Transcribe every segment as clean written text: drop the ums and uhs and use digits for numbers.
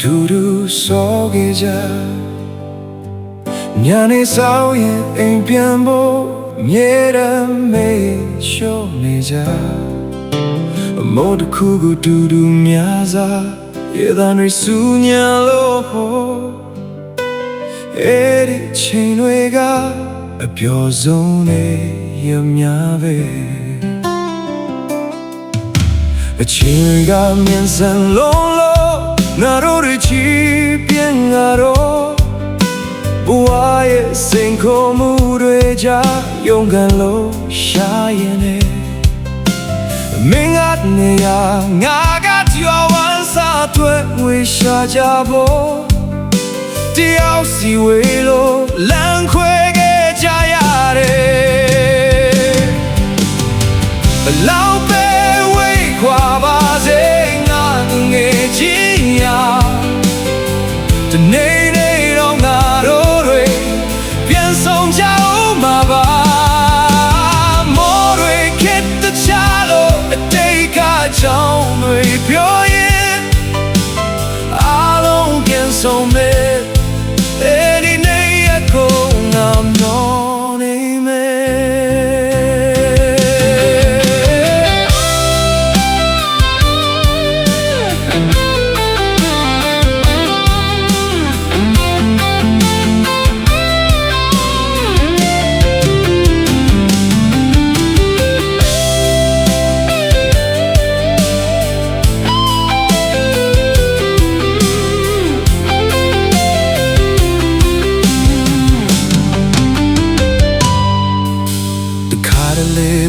တူတူစောခဲ့ကြညနေဆောင်ရင်အိမ်ပြန်ဖို့မြဲတမ်းမေးလျှော့နေကြအမိုးတစ်ခုကိုတူတူများစွာရေသံတွေစူညံလို့အဲ့ဒီချိန်တွေကအပျော်ဆုံးနေရများပဲအချိန်ကမြင်စံလုံးလို့ငါတို့တွေချီးပြင်းငါတို့ဘဝရဲ့စိန်ခေါ်မှုတွေကြား勇敢လို့ရှာရင်လေမင်းကနေရငါကကြော်ဝမ်းစားတွေ့ငွေရှာကြဖို့တယောက်စီဝေးလို့လမ်းခွဲခဲ့ကြရတယ်ဘလောက်ပဲဝေးခွာပါစေငါငယ်ချင်းရာဒီနေ့တော့ငါတို့တွေပြန်ဆောင်ကြအောင်မှာပါမော်တွေခက်တချလို့အတိတ်ကကြောင်းတွေပြောရင်အားလုံးပြန်ဆောင်မယ်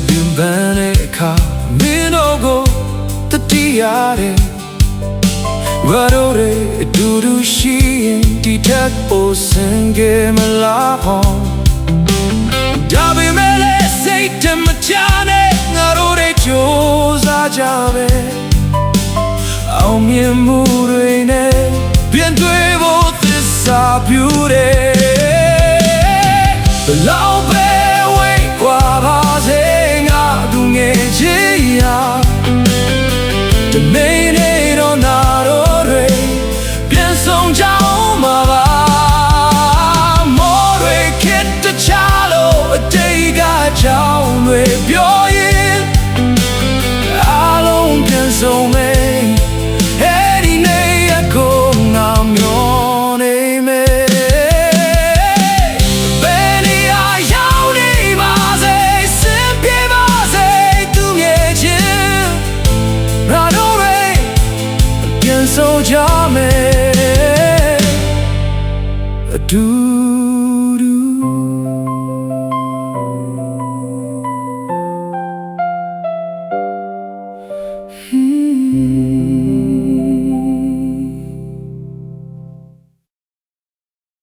ပြင်ပန်းတဲ့အခါမင်းတို့ကိုတတိရတယ်ဘာလို့လဲအတူတူရှိရင်ဒီထက်ပိုဆင်ခဲ့မလားဟောဒါပေမဲ့လည်းစိတ်တမချနဲ့ငါတို့တွေကြိုးစားကြပဲအောင်မြင်မှုတွေနဲ့ပြန်တွေ့ဖို့သစ္စာပြုတယ်ဘလောက်ပဲဝေးကွာပါစေဒီနေ့တော့နာတို့တွေပြန်ဆောင်ကြအောင်မှာပါမော်တွေခက်တချလို့အတိတ်ကကြောင်းတွေပြောရင်အားလုံးပြန်ဆောင်မယ်အဲ့ဒီနေ့ကိုငါမျောနေမယ်ဆိုကြမယ်အတူ